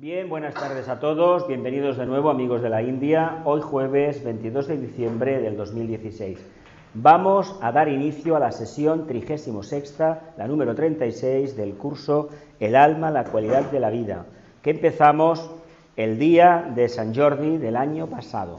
Bien, buenas tardes a todos, bienvenidos de nuevo amigos de la India, hoy jueves 22 de diciembre del 2016. Vamos a dar inicio a la sesión 36ª, la número 36 del curso El alma, la cualidad de la vida, que empezamos el día de San Jordi del año pasado.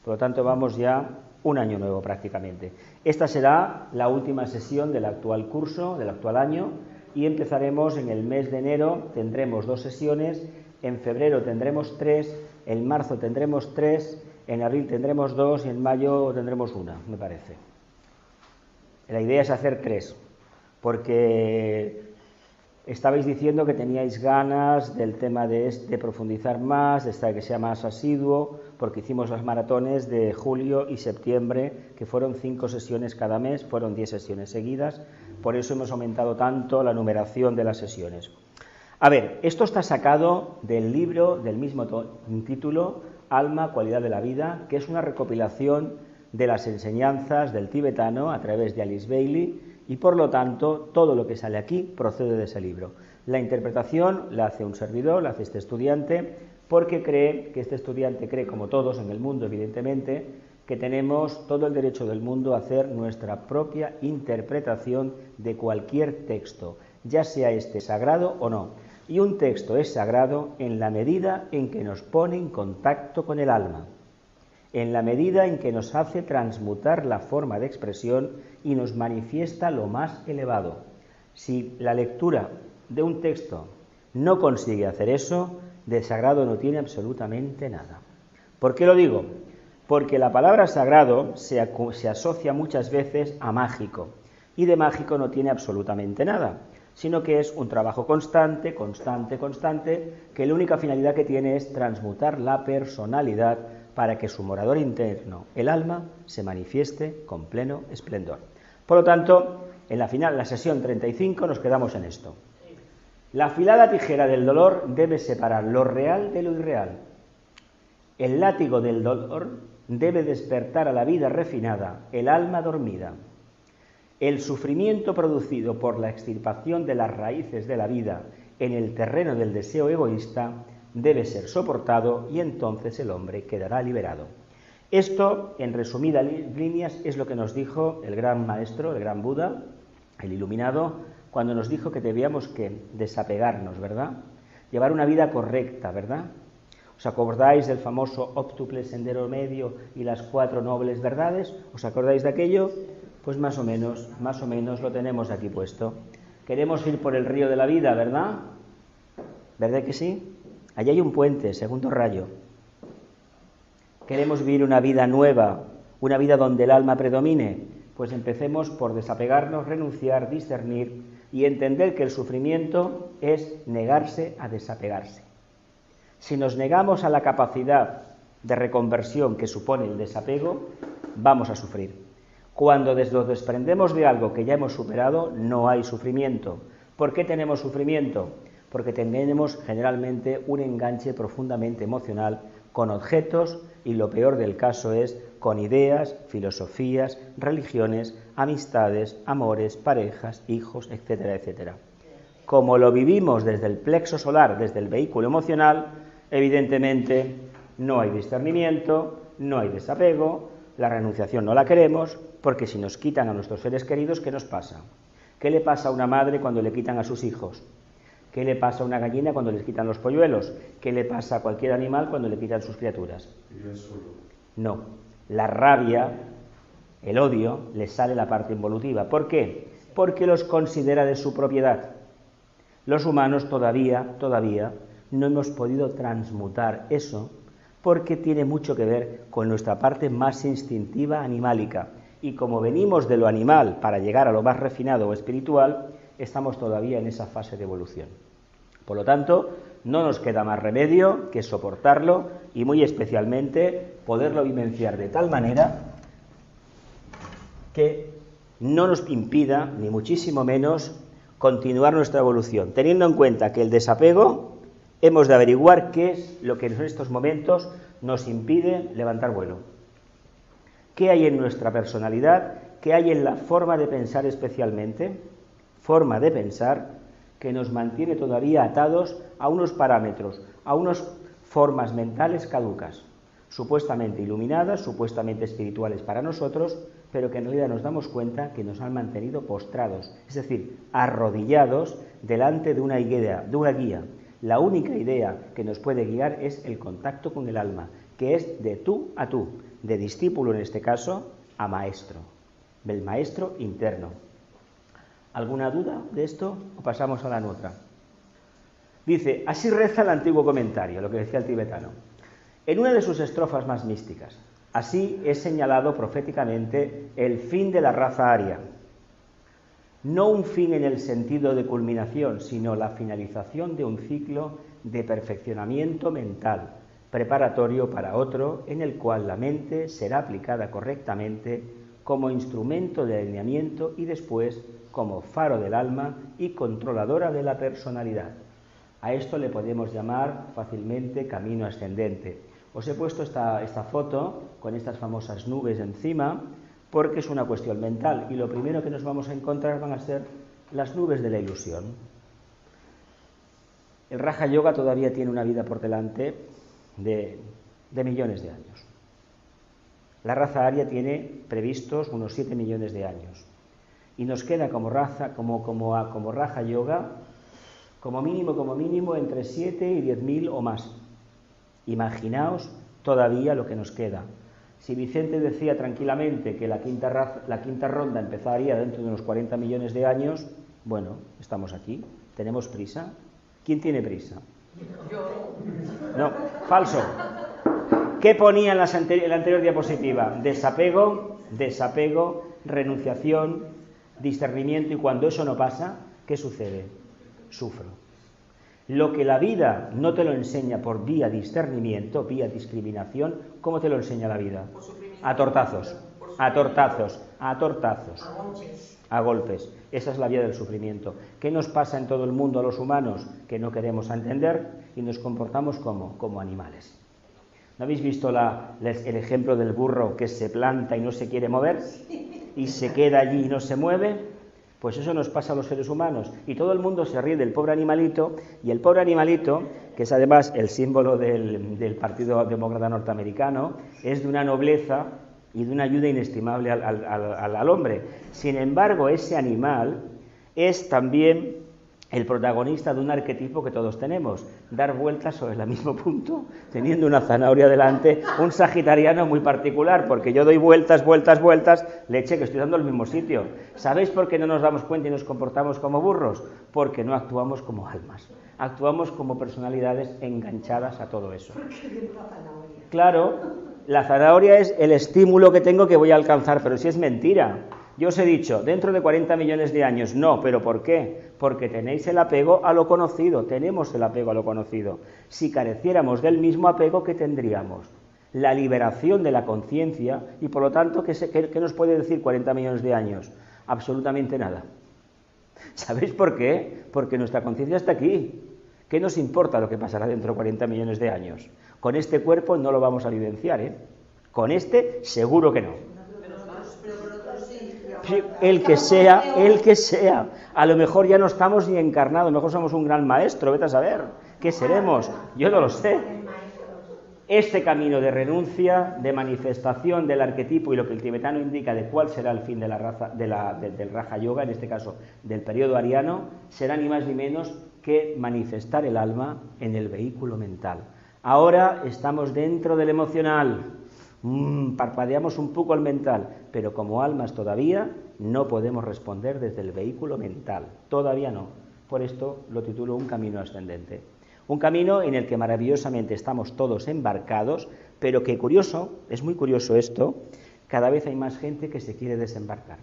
Por lo tanto, vamos ya un año nuevo prácticamente. Esta será la última sesión del actual curso, del actual año, y empezaremos en el mes de enero, tendremos 2 sesiones, en febrero tendremos 3, en marzo tendremos 3, en abril tendremos 2 y en mayo tendremos 1, me parece. La idea es hacer 3, porque estabais diciendo que teníais ganas del tema de profundizar más, de que sea más asiduo, porque hicimos las maratones de julio y septiembre, que fueron 5 sesiones cada mes, fueron 10 sesiones seguidas, por eso hemos aumentado tanto la numeración de las sesiones. A ver, esto está sacado del libro del mismo título, Alma, cualidad de la vida, que es una recopilación de las enseñanzas del tibetano a través de Alice Bailey, y por lo tanto todo lo que sale aquí procede de ese libro. La interpretación la hace un servidor, la hace este estudiante, porque este estudiante cree, como todos en el mundo evidentemente, que tenemos todo el derecho del mundo a hacer nuestra propia interpretación de cualquier texto, ya sea este sagrado o no. Y un texto es sagrado en la medida en que nos pone en contacto con el alma, en la medida en que nos hace transmutar la forma de expresión y nos manifiesta lo más elevado. Si la lectura de un texto no consigue hacer eso, de sagrado no tiene absolutamente nada. ¿Por qué lo digo? Porque la palabra sagrado se asocia muchas veces a mágico, y de mágico no tiene absolutamente nada, sino que es un trabajo constante, que la única finalidad que tiene es transmutar la personalidad para que su morador interno, el alma, se manifieste con pleno esplendor. Por lo tanto, en la sesión 35, nos quedamos en esto. La afilada tijera del dolor debe separar lo real de lo irreal. El látigo del dolor debe despertar a la vida refinada, el alma dormida. El sufrimiento producido por la extirpación de las raíces de la vida en el terreno del deseo egoísta debe ser soportado y entonces el hombre quedará liberado. Esto, en resumidas líneas, es lo que nos dijo el gran maestro, el gran Buda, el iluminado, cuando nos dijo que debíamos que desapegarnos, ¿verdad? Llevar una vida correcta, ¿verdad? ¿Os acordáis del famoso óptuple sendero medio y las 4 nobles verdades? ¿Os acordáis de aquello? Pues más o menos lo tenemos aquí puesto. Queremos ir por el río de la vida, ¿verdad? ¿Verdad que sí? Allí hay un puente, segundo rayo. ¿Queremos vivir una vida nueva, una vida donde el alma predomine? Pues empecemos por desapegarnos, renunciar, discernir y entender que el sufrimiento es negarse a desapegarse. Si nos negamos a la capacidad de reconversión que supone el desapego, vamos a sufrir. Cuando nos desprendemos de algo que ya hemos superado, no hay sufrimiento. ¿Por qué tenemos sufrimiento? Porque tenemos generalmente un enganche profundamente emocional con objetos y lo peor del caso es con ideas, filosofías, religiones, amistades, amores, parejas, hijos, etcétera, etcétera. Como lo vivimos desde el plexo solar, desde el vehículo emocional, evidentemente no hay discernimiento, no hay desapego, la renunciación no la queremos, porque si nos quitan a nuestros seres queridos, ¿qué nos pasa? ¿Qué le pasa a una madre cuando le quitan a sus hijos? ¿Qué le pasa a una gallina cuando les quitan los polluelos? ¿Qué le pasa a cualquier animal cuando le quitan sus criaturas? No, la rabia, el odio, les sale la parte involutiva. ¿Por qué? Porque los considera de su propiedad. Los humanos todavía no hemos podido transmutar eso porque tiene mucho que ver con nuestra parte más instintiva animálica. Y como venimos de lo animal para llegar a lo más refinado o espiritual, estamos todavía en esa fase de evolución. Por lo tanto, no nos queda más remedio que soportarlo y muy especialmente poderlo vivenciar de tal manera que no nos impida, ni muchísimo menos, continuar nuestra evolución, teniendo en cuenta que el desapego hemos de averiguar qué es lo que en estos momentos nos impide levantar vuelo. ¿Qué hay en nuestra personalidad? ¿Qué hay en la forma de pensar especialmente? Forma de pensar que nos mantiene todavía atados a unos parámetros, a unas formas mentales caducas, supuestamente iluminadas, supuestamente espirituales para nosotros, pero que en realidad nos damos cuenta que nos han mantenido postrados, es decir, arrodillados delante de una guía. La única idea que nos puede guiar es el contacto con el alma, que es de tú a tú, de discípulo en este caso a maestro, del maestro interno. ¿Alguna duda de esto o pasamos a la otra? Dice, así reza el antiguo comentario, lo que decía el tibetano. En una de sus estrofas más místicas, así es señalado proféticamente el fin de la raza aria. No un fin en el sentido de culminación, sino la finalización de un ciclo de perfeccionamiento mental, preparatorio para otro, en el cual la mente será aplicada correctamente como instrumento de alineamiento y después como faro del alma y controladora de la personalidad. A esto le podemos llamar fácilmente camino ascendente. Os he puesto esta foto con estas famosas nubes encima porque es una cuestión mental y lo primero que nos vamos a encontrar van a ser las nubes de la ilusión. El Raja Yoga todavía tiene una vida por delante de millones de años. La raza aria tiene previstos unos 7 millones de años y nos queda como Raja Yoga como mínimo entre 7 y 10.000 o más. Imaginaos todavía lo que nos queda. Si Vicente decía tranquilamente que la quinta ronda empezaría dentro de unos 40 millones de años, bueno, estamos aquí, tenemos prisa. ¿Quién tiene prisa? Yo. No, falso. ¿Qué ponía en la anterior diapositiva? Desapego, renunciación, discernimiento, y cuando eso no pasa, ¿qué sucede? Sufro. Lo que la vida no te lo enseña por vía discernimiento, vía discriminación, ¿cómo te lo enseña la vida? A tortazos, a golpes. Esa es la vía del sufrimiento. ¿Qué nos pasa en todo el mundo a los humanos? Que no queremos entender y nos comportamos como animales. ¿No habéis visto el ejemplo del burro que se planta y no se quiere mover? Y se queda allí y no se mueve. Pues eso nos pasa a los seres humanos. Y todo el mundo se ríe del pobre animalito, y el pobre animalito, que es además el símbolo del Partido Demócrata Norteamericano, es de una nobleza y de una ayuda inestimable al hombre. Sin embargo, ese animal es también el protagonista de un arquetipo que todos tenemos, dar vueltas sobre el mismo punto, teniendo una zanahoria delante, un sagitariano muy particular, porque yo doy vueltas, leche, que estoy dando al mismo sitio. ¿Sabéis por qué no nos damos cuenta y nos comportamos como burros? Porque no actuamos como almas, actuamos como personalidades enganchadas a todo eso. Claro, la zanahoria es el estímulo que tengo que voy a alcanzar, pero si es mentira. Yo os he dicho, dentro de 40 millones de años, no, ¿pero por qué? Porque tenéis el apego a lo conocido, tenemos el apego a lo conocido. Si careciéramos del mismo apego, ¿qué tendríamos? La liberación de la conciencia y, por lo tanto, ¿qué nos puede decir 40 millones de años? Absolutamente nada. ¿Sabéis por qué? Porque nuestra conciencia está aquí. ¿Qué nos importa lo que pasará dentro de 40 millones de años? Con este cuerpo no lo vamos a vivenciar, ¿eh? Con este seguro que no. El que sea. A lo mejor ya no estamos ni encarnados, a lo mejor somos un gran maestro, vete a saber. ¿Qué seremos? Yo no lo sé. Este camino de renuncia, de manifestación del arquetipo y lo que el tibetano indica de cuál será el fin de la raza, del Raja Yoga, en este caso del periodo ariano, será ni más ni menos que manifestar el alma en el vehículo mental. Ahora estamos dentro del emocional. Parpadeamos un poco al mental, pero como almas todavía no podemos responder desde el vehículo mental, todavía no. Por esto lo titulo Un camino ascendente. Un camino en el que maravillosamente estamos todos embarcados, pero que es muy curioso esto, cada vez hay más gente que se quiere desembarcar,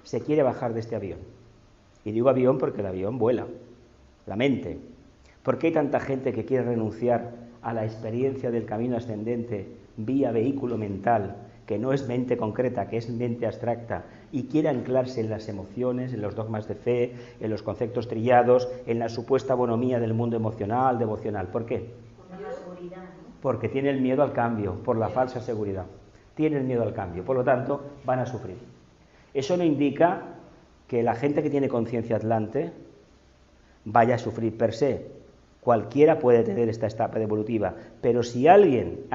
se quiere bajar de este avión. Y digo avión porque el avión vuela, la mente. ¿Por qué hay tanta gente que quiere renunciar a la experiencia del camino ascendente vía vehículo mental, que no es mente concreta, que es mente abstracta, y quiere anclarse en las emociones, en los dogmas de fe, en los conceptos trillados, en la supuesta bonomía del mundo emocional, devocional? ¿Por qué? Por la seguridad, ¿no? Porque tiene el miedo al cambio, por la falsa seguridad. Tiene el miedo al cambio, por lo tanto, van a sufrir. Eso no indica que la gente que tiene conciencia atlante vaya a sufrir per se. Cualquiera puede tener esta etapa evolutiva, pero si alguien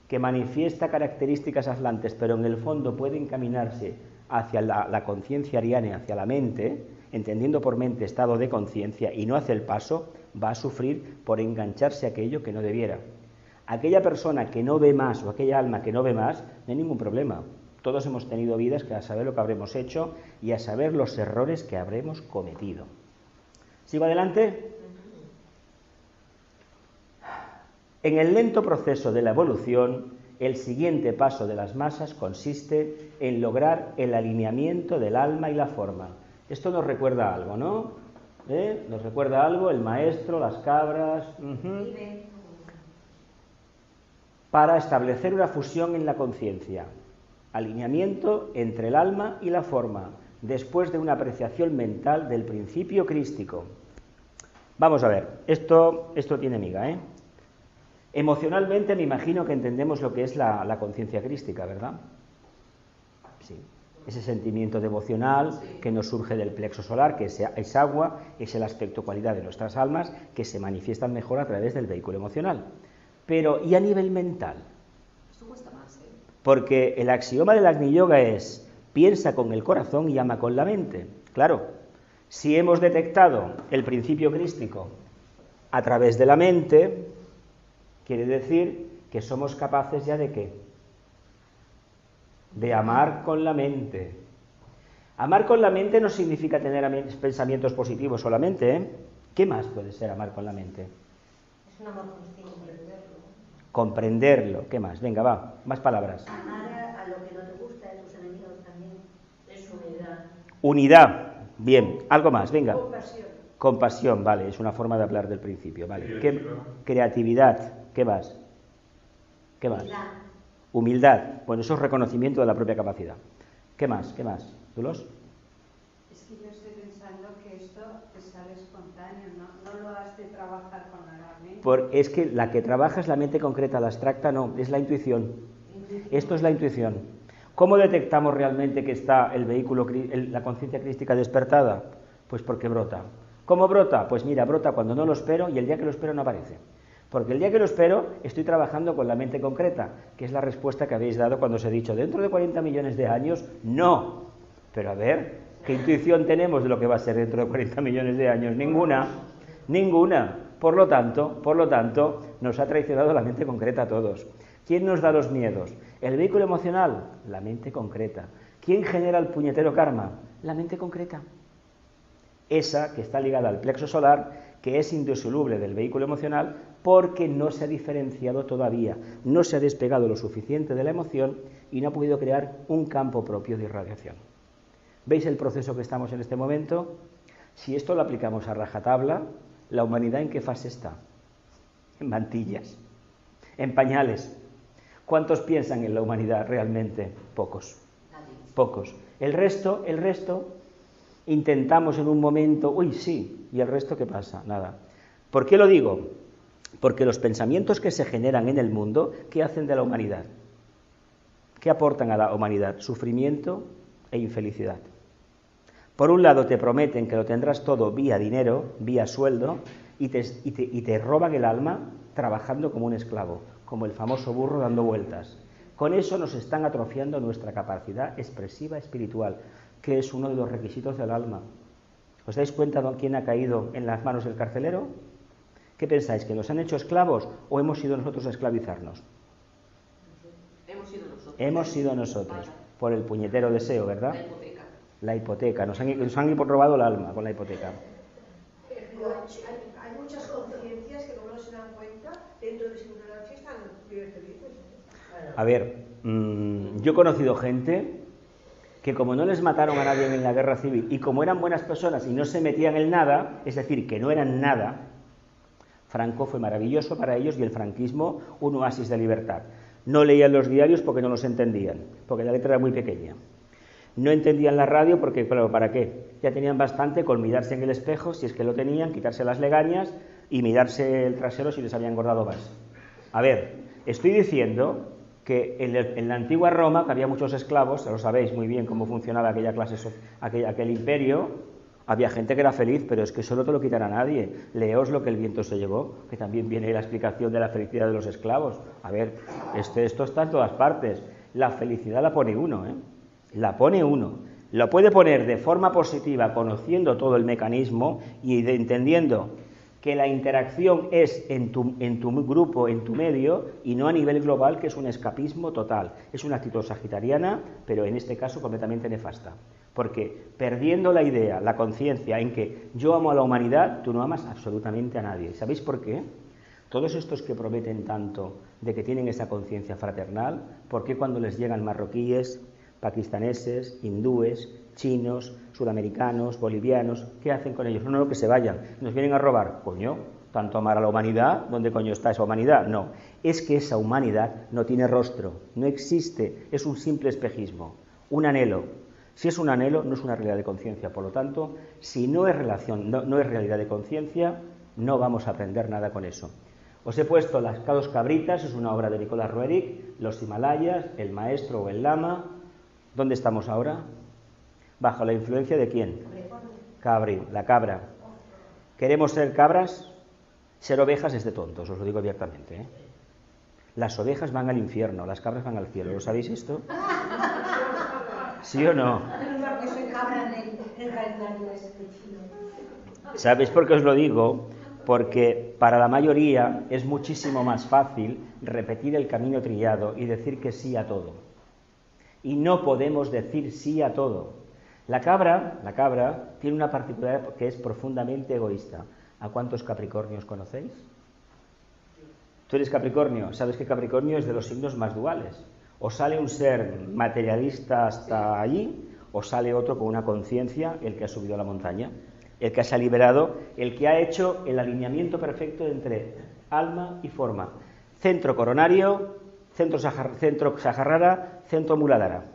que manifiesta características atlantes, pero en el fondo puede encaminarse hacia la conciencia ariana, hacia la mente, entendiendo por mente estado de conciencia, y no hace el paso, va a sufrir por engancharse a aquello que no debiera. Aquella persona que no ve más, o aquella alma que no ve más, no hay ningún problema. Todos hemos tenido vidas que a saber lo que habremos hecho y a saber los errores que habremos cometido. ¿Sigo adelante? En el lento proceso de la evolución, el siguiente paso de las masas consiste en lograr el alineamiento del alma y la forma. Esto nos recuerda algo, ¿no? Nos recuerda algo, el maestro, las cabras. Para establecer una fusión en la conciencia. Alineamiento entre el alma y la forma, después de una apreciación mental del principio crístico. Vamos a ver, esto tiene miga, ¿eh? Emocionalmente me imagino que entendemos lo que es la conciencia crística, ¿verdad? Sí. Ese sentimiento devocional que nos surge del plexo solar, que es agua, es el aspecto cualidad de nuestras almas, que se manifiestan mejor a través del vehículo emocional. Pero, ¿y a nivel mental? Esto cuesta más, ¿eh? Porque el axioma del Agni Yoga es: piensa con el corazón y ama con la mente. Claro, si hemos detectado el principio crístico a través de la mente, quiere decir que somos capaces ya de ¿qué? De amar con la mente. Amar con la mente no significa tener pensamientos positivos solamente, ¿eh? ¿Qué más puede ser amar con la mente? Es un amor consciente. Comprenderlo. ¿Qué más? Venga, va, más palabras. Amar a lo que no te gusta, a tus enemigos también. Es unidad. Unidad. Bien, algo más, venga. Compasión. Compasión, vale, es una forma de hablar del principio, vale. Creatividad. ¿Qué más? ¿Qué más? Humildad. Bueno, eso es reconocimiento de la propia capacidad. ¿Qué más? ¿Qué más? ¿Dulos? Es que yo estoy pensando que esto te sale espontáneo, no lo has de trabajar con la mente. Es que la que trabaja es la mente concreta, la abstracta no, es la intuición. Esto es la intuición. ¿Cómo detectamos realmente que está el vehículo, la conciencia crística despertada? Pues porque brota. ¿Cómo brota? Pues mira, brota cuando no lo espero y el día que lo espero no aparece. Porque el día que lo espero estoy trabajando con la mente concreta, que es la respuesta que habéis dado cuando os he dicho, ¿dentro de 40 millones de años? No. Pero a ver, ¿qué intuición tenemos de lo que va a ser dentro de 40 millones de años? Ninguna. Por lo tanto, nos ha traicionado la mente concreta a todos. ¿Quién nos da los miedos? ¿El vehículo emocional? La mente concreta. ¿Quién genera el puñetero karma? La mente concreta. Esa que está ligada al plexo solar, que es indisoluble del vehículo emocional, porque no se ha diferenciado todavía, no se ha despegado lo suficiente de la emoción y no ha podido crear un campo propio de irradiación. ¿Veis el proceso que estamos en este momento? Si esto lo aplicamos a rajatabla, ¿la humanidad en qué fase está? En mantillas, en pañales. ¿Cuántos piensan en la humanidad realmente? Pocos. Pocos. El resto, intentamos en un momento, uy, sí, ¿y el resto qué pasa? Nada. ¿Por qué lo digo? Porque los pensamientos que se generan en el mundo, ¿qué hacen de la humanidad? ¿Qué aportan a la humanidad? Sufrimiento e infelicidad. Por un lado te prometen que lo tendrás todo vía dinero, vía sueldo, y te roban el alma trabajando como un esclavo, como el famoso burro dando vueltas. Con eso nos están atrofiando nuestra capacidad expresiva espiritual, que es uno de los requisitos del alma. ¿Os dais cuenta de quién ha caído en las manos del carcelero? ¿Qué pensáis? ¿Que nos han hecho esclavos o hemos sido nosotros a esclavizarnos? Hemos sido nosotros, por el puñetero deseo, ¿verdad? La hipoteca. Nos han robado el alma con la hipoteca. Hay muchas conciencias que, como no se dan cuenta, dentro de su ignorancia están bien felices. A ver, yo he conocido gente que, como no les mataron a nadie en la guerra civil y como eran buenas personas y no se metían en nada, es decir, que no eran nada, Franco fue maravilloso para ellos y el franquismo un oasis de libertad. No leían los diarios porque no los entendían, porque la letra era muy pequeña. No entendían la radio porque, claro, ¿para qué? Ya tenían bastante con mirarse en el espejo, si es que lo tenían, quitarse las legañas y mirarse el trasero si les había engordado más. A ver, estoy diciendo que en la antigua Roma, que había muchos esclavos, lo sabéis muy bien cómo funcionaba aquella clase, aquel imperio, Había gente que era feliz, pero es que eso no te lo quitará nadie. Leos lo que el viento se llevó, que también viene la explicación de la felicidad de los esclavos. A ver, esto está en todas partes. La felicidad la pone uno, ¿eh? La pone uno. Lo puede poner de forma positiva, conociendo todo el mecanismo y entendiendo que la interacción es en tu grupo, en tu medio, y no a nivel global, que es un escapismo total. Es una actitud sagitariana, pero en este caso completamente nefasta. Porque perdiendo la idea, la conciencia en que yo amo a la humanidad, tú no amas absolutamente a nadie. ¿Sabéis por qué? Todos estos que prometen tanto de que tienen esa conciencia fraternal, ¿por qué cuando les llegan marroquíes, pakistaneses, hindúes, chinos, sudamericanos, bolivianos, qué hacen con ellos? No, que se vayan, nos vienen a robar. Coño, tanto amar a la humanidad, ¿dónde coño está esa humanidad? No, es que esa humanidad no tiene rostro, no existe, es un simple espejismo, un anhelo. Si es un anhelo, no es una realidad de conciencia. Por lo tanto, si no es no es realidad de conciencia, no vamos a aprender nada con eso. Os he puesto Las dos cabritas, es una obra de Nicolás Roerich, Los Himalayas, El maestro o el lama. ¿Dónde estamos ahora? ¿Bajo la influencia de quién? Cabri, la cabra. ¿Queremos ser cabras? Ser ovejas es de tontos, os lo digo abiertamente, ¿eh? Las ovejas van al infierno, las cabras van al cielo. ¿Lo sabéis esto? ¿Sí o no? ¿Sabéis por qué os lo digo? Porque para la mayoría es muchísimo más fácil repetir el camino trillado y decir que sí a todo. Y no podemos decir sí a todo. La cabra tiene una particularidad que es profundamente egoísta. ¿A cuántos Capricornios conocéis? Tú eres Capricornio, sabes que Capricornio es de los signos más duales. O sale un ser materialista hasta allí, o sale otro con una conciencia, el que ha subido a la montaña, el que se ha liberado, el que ha hecho el alineamiento perfecto entre alma y forma. Centro coronario, centro Saharrara, centro Muladhara.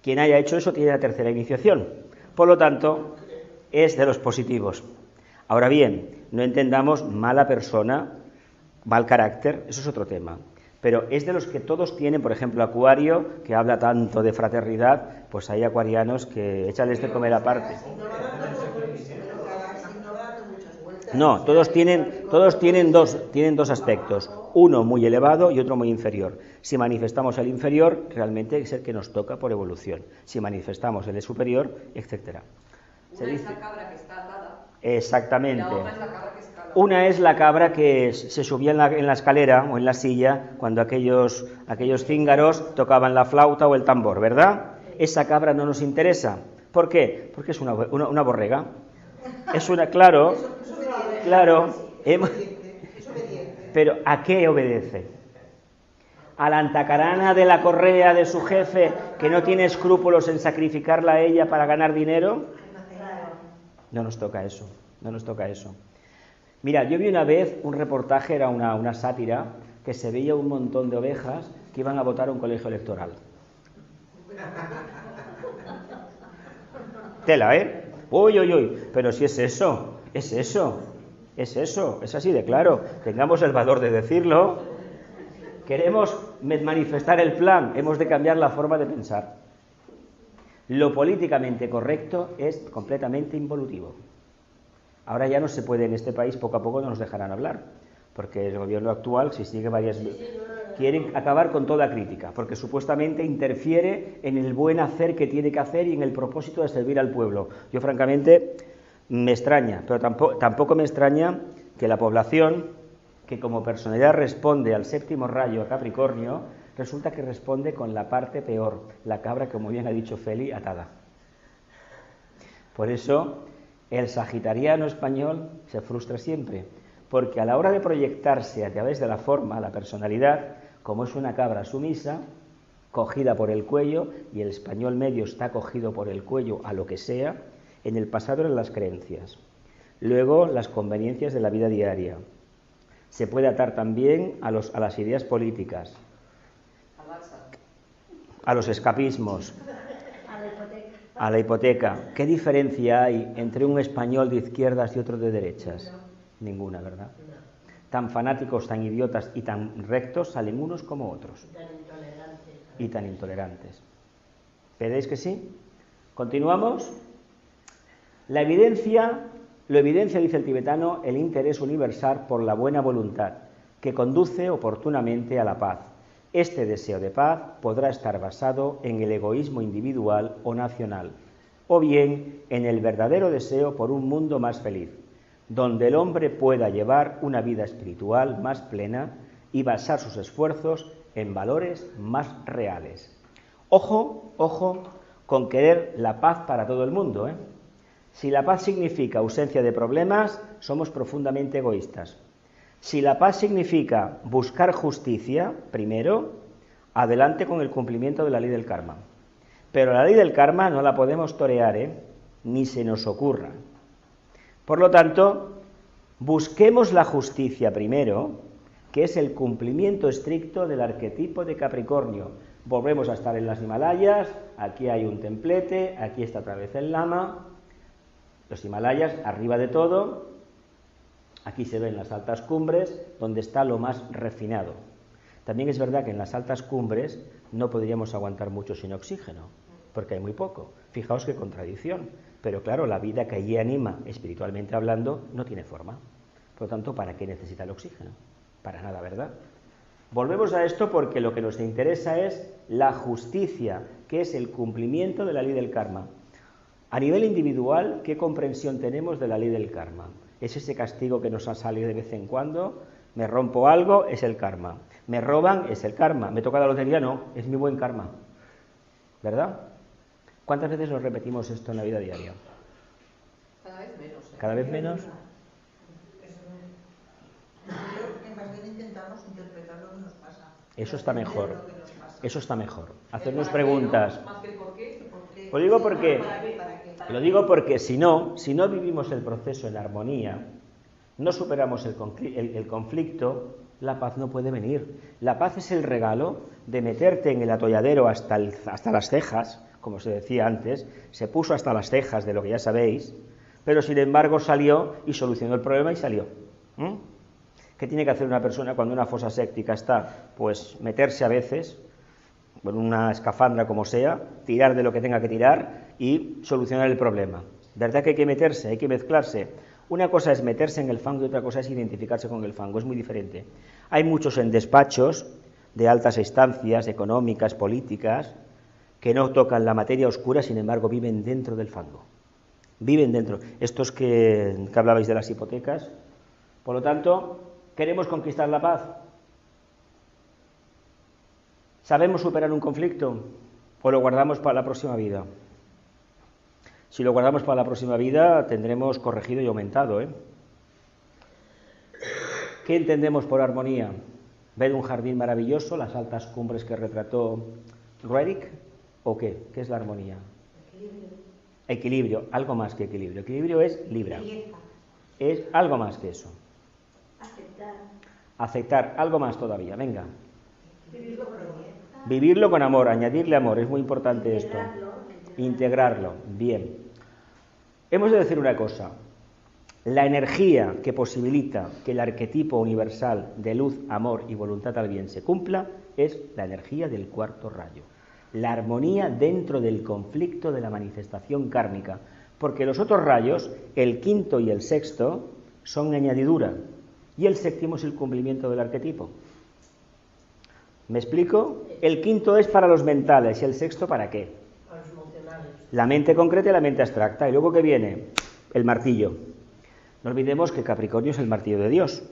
Quien haya hecho eso tiene la tercera iniciación. Por lo tanto, es de los positivos. Ahora bien, no entendamos mala persona, mal carácter, eso es otro tema. Pero es de los que todos tienen, por ejemplo, Acuario, que habla tanto de fraternidad, pues hay acuarianos que échales de comer aparte. No, todos tienen dos aspectos, uno muy elevado y otro muy inferior. Si manifestamos el inferior, realmente es el que nos toca por evolución. Si manifestamos el superior, etcétera. Una es la cabra que está atada. Exactamente. Y la otra es la cabra que escala. Una es la cabra que se subía en la escalera o en la silla cuando aquellos cíngaros tocaban la flauta o el tambor, ¿verdad? Esa cabra no nos interesa. ¿Por qué? Porque es una borrega. Es una, claro, pero ¿a qué obedece? ¿A la antacarana de la correa de su jefe que no tiene escrúpulos en sacrificarla a ella para ganar dinero? No nos toca eso. Mira, yo vi una vez un reportaje, era una sátira, que se veía un montón de ovejas que iban a votar a un colegio electoral. Tela, ¿eh? Uy, pero si es eso, es así de claro. Tengamos el valor de decirlo. Queremos manifestar el plan, hemos de cambiar la forma de pensar. Lo políticamente correcto es completamente involutivo. Ahora ya no se puede en este país, poco a poco no nos dejarán hablar, porque el gobierno actual, si sigue quieren acabar con toda crítica, porque supuestamente interfiere en el buen hacer que tiene que hacer y en el propósito de servir al pueblo. Yo francamente me extraña, pero tampoco me extraña que la población, que como personalidad responde al séptimo rayo, a Capricornio, resulta que responde con la parte peor, la cabra, como bien ha dicho Feli, atada. Por eso el sagitariano español se frustra siempre, porque a la hora de proyectarse a través de la forma, la personalidad, como es una cabra sumisa, cogida por el cuello, y el español medio está cogido por el cuello a lo que sea, en el pasado eran las creencias, luego las conveniencias de la vida diaria. Se puede atar también a las ideas políticas, a los escapismos, a la hipoteca. ¿Qué diferencia hay entre un español de izquierdas y otro de derechas? Ninguna, ¿verdad? Tan fanáticos, tan idiotas y tan rectos salen unos como otros. Y tan intolerantes. ¿Veréis que sí? ¿Continuamos? Lo evidencia, dice el tibetano, el interés universal por la buena voluntad, que conduce oportunamente a la paz. Este deseo de paz podrá estar basado en el egoísmo individual o nacional, o bien en el verdadero deseo por un mundo más feliz, donde el hombre pueda llevar una vida espiritual más plena y basar sus esfuerzos en valores más reales. Ojo, ojo con querer la paz para todo el mundo, ¿eh? Si la paz significa ausencia de problemas, somos profundamente egoístas. Si la paz significa buscar justicia, primero, adelante con el cumplimiento de la ley del karma. Pero la ley del karma no la podemos torear, ni se nos ocurra. Por lo tanto, busquemos la justicia primero, que es el cumplimiento estricto del arquetipo de Capricornio. Volvemos a estar en las Himalayas, aquí hay un templete, aquí está otra vez el lama, los Himalayas arriba de todo, aquí se ven las altas cumbres, donde está lo más refinado. También es verdad que en las altas cumbres no podríamos aguantar mucho sin oxígeno, porque hay muy poco. Fijaos qué contradicción. Pero claro, la vida que allí anima, espiritualmente hablando, no tiene forma. Por lo tanto, ¿para qué necesita el oxígeno? Para nada, ¿verdad? Volvemos a esto porque lo que nos interesa es la justicia, que es el cumplimiento de la ley del karma. A nivel individual, ¿qué comprensión tenemos de la ley del karma? ¿Es ese castigo que nos ha salido de vez en cuando? Me rompo algo, es el karma. Me roban, es el karma. Me toca la lotería, no, es mi buen karma. ¿Verdad? ¿Cuántas veces nos repetimos esto en la vida diaria? Cada vez menos. ¿Cada vez menos? Más bien intentamos interpretar lo que nos pasa. Eso está mejor. Eso está mejor. Hacernos ¿Para qué, preguntas. no? Más que el por qué. Lo digo porque si no vivimos el proceso en armonía, no superamos el conflicto, la paz no puede venir. La paz es el regalo de meterte en el atolladero hasta las cejas, como se decía antes, se puso hasta las cejas de lo que ya sabéis, pero sin embargo salió y solucionó el problema y salió. ¿Qué tiene que hacer una persona cuando una fosa séptica está? Pues meterse a veces, con una escafandra como sea, tirar de lo que tenga que tirar y solucionar el problema. ¿Verdad que hay que meterse, hay que mezclarse? Una cosa es meterse en el fango y otra cosa es identificarse con el fango, es muy diferente. Hay muchos en despachos de altas instancias económicas, políticas, que no tocan la materia oscura, sin embargo viven dentro del fango. Viven dentro. Estos que hablabais de las hipotecas. Por lo tanto, ¿queremos conquistar la paz? ¿Sabemos superar un conflicto? ¿O lo guardamos para la próxima vida? Si lo guardamos para la próxima vida, tendremos corregido y aumentado, ¿eh? ¿Qué entendemos por armonía? ¿Ver un jardín maravilloso, las altas cumbres que retrató Roerich? ¿O qué? ¿Qué es la armonía? Equilibrio, algo más que equilibrio. Equilibrio es libra. Es algo más que eso. Aceptar, algo más todavía, venga. Vivirlo con amor, añadirle amor, es muy importante esto. Integrarlo, bien. Hemos de decir una cosa. La energía que posibilita que el arquetipo universal de luz, amor y voluntad al bien se cumpla es la energía del cuarto rayo. La armonía dentro del conflicto de la manifestación kármica. Porque los otros rayos, el quinto y el sexto, son añadidura. Y el séptimo es el cumplimiento del arquetipo. ¿Me explico? El quinto es para los mentales y el sexto ¿para qué? Para los emocionales. La mente concreta y la mente abstracta. Y luego ¿qué viene? El martillo. No olvidemos que Capricornio es el martillo de Dios.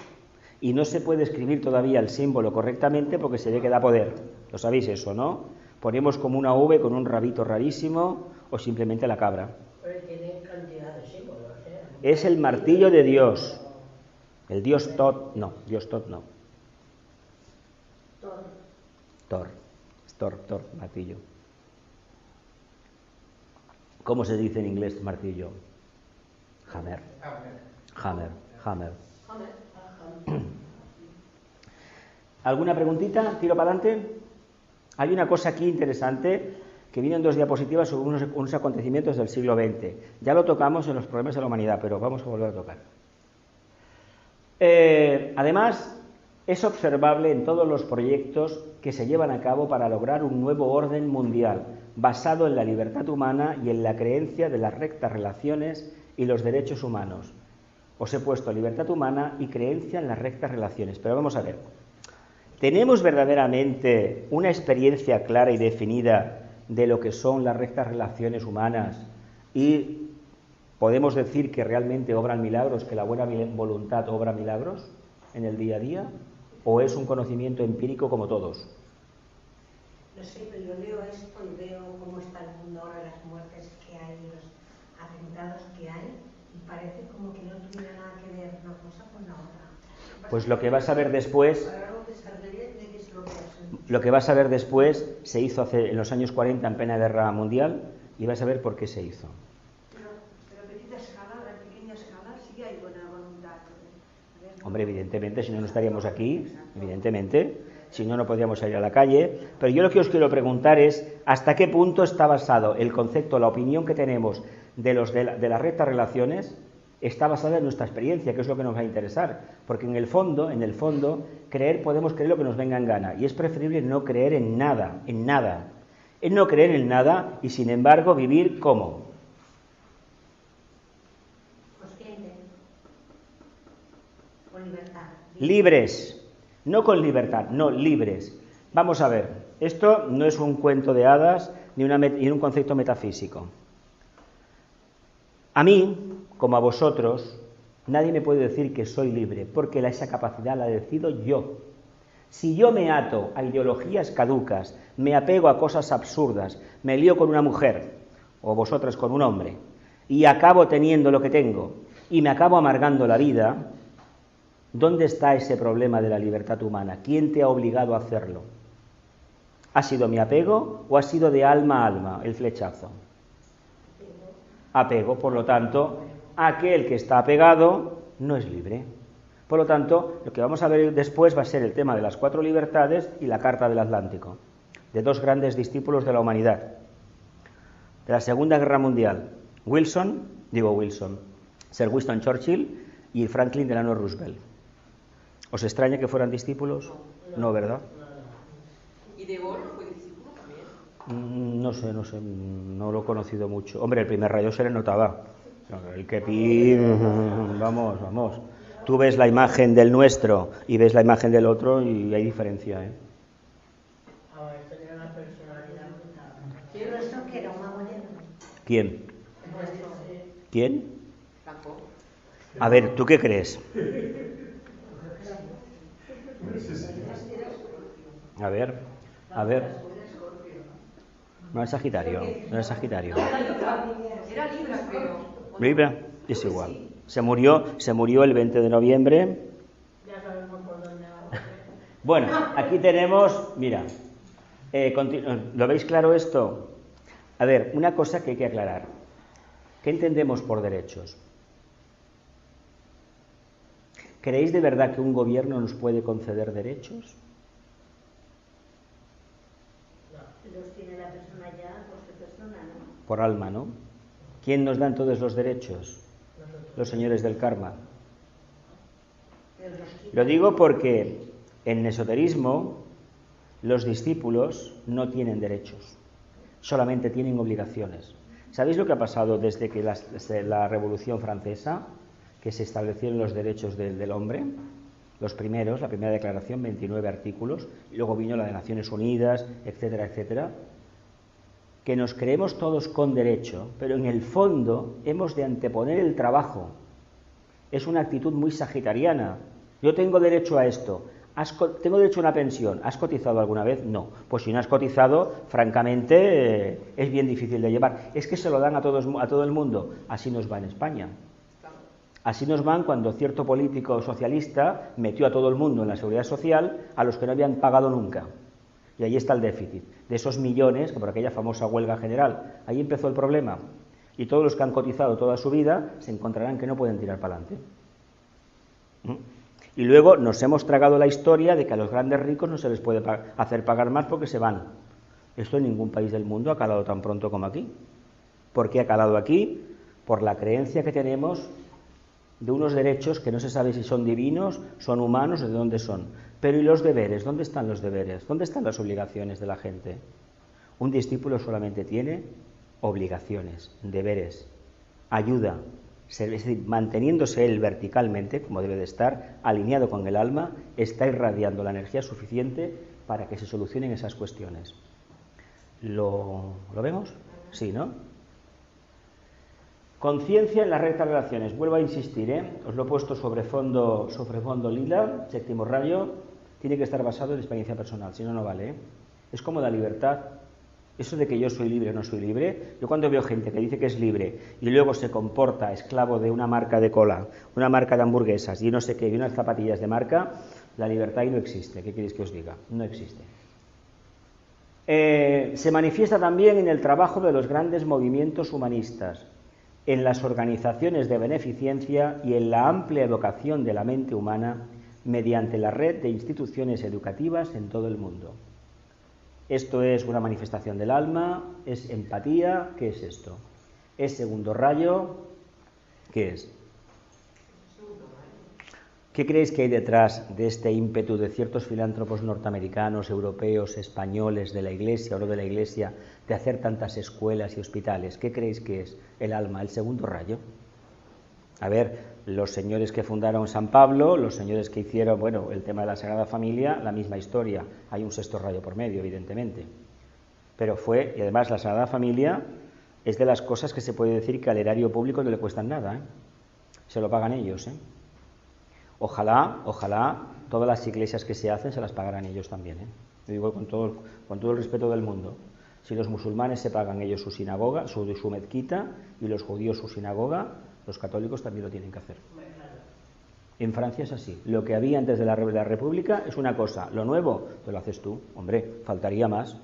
Y no se puede escribir todavía el símbolo correctamente porque se ve que da poder. Lo sabéis eso, ¿no? Ponemos como una V con un rabito rarísimo o simplemente la cabra. Pero tiene cantidad de símbolos, ¿eh? Es el martillo de Dios. El dios Tot, no, dios Tot no. Thor, martillo. ¿Cómo se dice en inglés martillo? Hammer. ¿Alguna preguntita? ¿Tiro para adelante? Hay una cosa aquí interesante que viene en 2 diapositivas sobre unos acontecimientos del siglo XX. Ya lo tocamos en los problemas de la humanidad, pero vamos a volver a tocar. Además, es observable en todos los proyectos que se llevan a cabo para lograr un nuevo orden mundial, basado en la libertad humana y en la creencia de las rectas relaciones y los derechos humanos. Os he puesto libertad humana y creencia en las rectas relaciones. Pero vamos a ver, ¿tenemos verdaderamente una experiencia clara y definida de lo que son las rectas relaciones humanas y podemos decir que realmente obran milagros, que la buena voluntad obra milagros en el día a día? ¿O es un conocimiento empírico como todos? No sé, pero yo leo esto y veo cómo está el mundo ahora, las muertes que hay, los atentados que hay, y parece como que no tuviera nada que ver una cosa con la otra. Pues lo que vas a ver después, se hizo en los años 40 en plena guerra mundial, y vas a ver por qué se hizo. Pero a pequeña escala sí hay buena voluntad. Hombre, evidentemente, si no, no estaríamos aquí, evidentemente, si no, no podríamos salir a la calle. Pero yo lo que os quiero preguntar es, ¿hasta qué punto está basado el concepto, la opinión que tenemos de las rectas relaciones, está basada en nuestra experiencia, que es lo que nos va a interesar? Porque en el fondo, podemos creer lo que nos venga en gana, y es preferible no creer en nada, es no creer en nada y, sin embargo, vivir ¿cómo? Consciente. Con libertad. Libres. No con libertad, no, libres. Vamos a ver, esto no es un cuento de hadas ni un concepto metafísico. A mí, como a vosotros, nadie me puede decir que soy libre, porque esa capacidad la decido yo. Si yo me ato a ideologías caducas, me apego a cosas absurdas, me lío con una mujer, o vosotras con un hombre, y acabo teniendo lo que tengo, y me acabo amargando la vida, ¿dónde está ese problema de la libertad humana? ¿Quién te ha obligado a hacerlo? ¿Ha sido mi apego o ha sido de alma a alma el flechazo? Apego, por lo tanto, aquel que está apegado no es libre. Por lo tanto, lo que vamos a ver después va a ser el tema de las 4 libertades y la Carta del Atlántico, de 2 grandes discípulos de la humanidad. De la Segunda Guerra Mundial, Sir Winston Churchill y Franklin Delano Roosevelt. ¿Os extraña que fueran discípulos? No, ¿verdad? ¿Y De Gaulle fue discípulo también? No sé, no lo he conocido mucho. Hombre, el primer rayo se le notaba. El kepi, vamos. Tú ves la imagen del nuestro y ves la imagen del otro y hay diferencia, ¿eh? Tenía una personalidad brutal. ¿Pero esto qué era, un mago negro? ¿Quién? ¿Quién? Tampoco. A ver, ¿tú qué crees? A ver. No es Sagitario. Era Libra, pero... Libra, es igual. Se murió el 20 de noviembre. Ya sabemos por dónde va. Bueno, aquí tenemos, mira, ¿lo veis claro esto? A ver, una cosa que hay que aclarar. ¿Qué entendemos por derechos? ¿Creéis de verdad que un gobierno nos puede conceder derechos? Los tiene la persona ya por su persona, ¿no? Por alma, ¿no? ¿Quién nos dan todos los derechos? Los señores del karma. Lo digo porque en el esoterismo los discípulos no tienen derechos, solamente tienen obligaciones. ¿Sabéis lo que ha pasado desde que la Revolución Francesa, que se establecieron los derechos del hombre? Los primeros, la primera declaración, 29 artículos, y luego vino la de Naciones Unidas, etcétera, etcétera, que nos creemos todos con derecho, pero en el fondo hemos de anteponer el trabajo. Es una actitud muy sagitariana. Yo tengo derecho a esto, tengo derecho a una pensión. ¿Has cotizado alguna vez? No. Pues si no has cotizado, francamente, es bien difícil de llevar. Es que se lo dan a todo el mundo. Así nos va en España. Así nos van cuando cierto político socialista metió a todo el mundo en la seguridad social a los que no habían pagado nunca. Y ahí está el déficit. De esos millones, por aquella famosa huelga general, ahí empezó el problema. Y todos los que han cotizado toda su vida se encontrarán que no pueden tirar para adelante. Y luego nos hemos tragado la historia de que a los grandes ricos no se les puede hacer pagar más porque se van. Esto en ningún país del mundo ha calado tan pronto como aquí. ¿Por qué ha calado aquí? Por la creencia que tenemos de unos derechos que no se sabe si son divinos, son humanos o de dónde son. Pero ¿y los deberes? ¿Dónde están los deberes? ¿Dónde están las obligaciones de la gente? Un discípulo solamente tiene obligaciones, deberes, ayuda, es decir, manteniéndose él verticalmente, como debe de estar, alineado con el alma, está irradiando la energía suficiente para que se solucionen esas cuestiones. ¿Lo vemos? Sí, ¿no? Conciencia en las rectas relaciones. Vuelvo a insistir, os lo he puesto sobre fondo lila, séptimo rayo. Tiene que estar basado en experiencia personal, si no, no vale. Es como la libertad. Eso de que yo soy libre o no soy libre, yo cuando veo gente que dice que es libre y luego se comporta esclavo de una marca de cola, una marca de hamburguesas y no sé qué, y unas zapatillas de marca, la libertad ahí no existe. ¿Qué queréis que os diga? No existe. Se manifiesta también en el trabajo de los grandes movimientos humanistas, en las organizaciones de beneficencia y en la amplia evocación de la mente humana mediante la red de instituciones educativas en todo el mundo. Esto es una manifestación del alma, es empatía. ¿Qué es esto? Es segundo rayo. ¿Qué es? ¿Qué creéis que hay detrás de este ímpetu de ciertos filántropos norteamericanos, europeos, españoles, de la Iglesia o no de la Iglesia, de hacer tantas escuelas y hospitales? ¿Qué creéis que es el alma, el segundo rayo? A ver, los señores que fundaron San Pablo, los señores que hicieron, bueno, el tema de la Sagrada Familia, la misma historia. Hay un sexto rayo por medio, evidentemente. Pero y además la Sagrada Familia es de las cosas que se puede decir que al erario público no le cuestan nada, Se lo pagan ellos, Ojalá todas las iglesias que se hacen se las pagaran ellos también, Lo digo con todo el respeto del mundo. Si los musulmanes se pagan ellos su sinagoga, su mezquita, y los judíos su sinagoga, los católicos también lo tienen que hacer. En Francia es así. Lo que había antes de la República es una cosa. Lo nuevo, te lo haces tú. Hombre, faltaría más.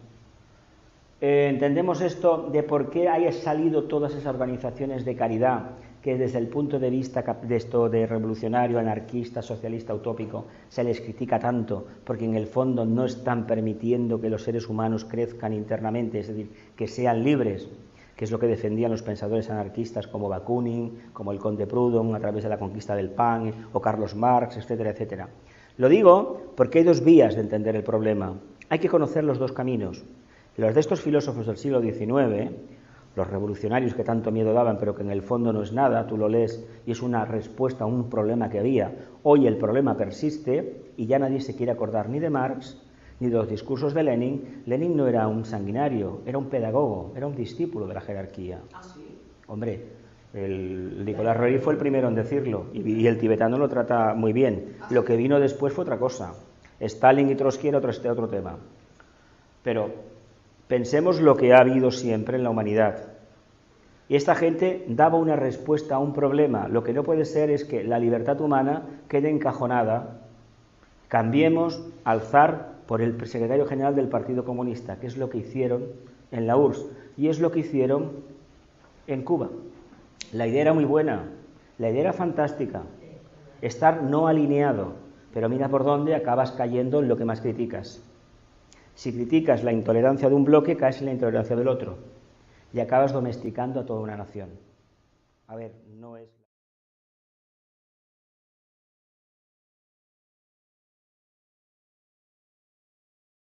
Entendemos esto de por qué hayan salido todas esas organizaciones de caridad que desde el punto de vista de esto de revolucionario, anarquista, socialista, utópico, se les critica tanto, porque en el fondo no están permitiendo que los seres humanos crezcan internamente, es decir, que sean libres, que es lo que defendían los pensadores anarquistas como Bakunin, como el conde Proudhon a través de la conquista del pan, o Carlos Marx, etcétera, etcétera. Lo digo porque hay dos vías de entender el problema. Hay que conocer los dos caminos. Los de estos filósofos del siglo XIX, los revolucionarios que tanto miedo daban, pero que en el fondo no es nada, tú lo lees y es una respuesta a un problema que había. Hoy el problema persiste y ya nadie se quiere acordar ni de Marx ni de los discursos de Lenin. Lenin no era un sanguinario, era un pedagogo, era un discípulo de la jerarquía. ¿Ah, sí? Hombre, el Nicolás Roy fue el primero en decirlo y el tibetano lo trata muy bien. Lo que vino después fue otra cosa. Stalin y Trotsky era otro tema. Pero pensemos lo que ha habido siempre en la humanidad. Y esta gente daba una respuesta a un problema. Lo que no puede ser es que la libertad humana quede encajonada. Cambiemos al zar por el secretario general del Partido Comunista, que es lo que hicieron en la URSS y es lo que hicieron en Cuba. La idea era muy buena, la idea era fantástica, estar no alineado, pero mira por dónde acabas cayendo en lo que más criticas. Si criticas la intolerancia de un bloque, caes en la intolerancia del otro y acabas domesticando a toda una nación. A ver, no es...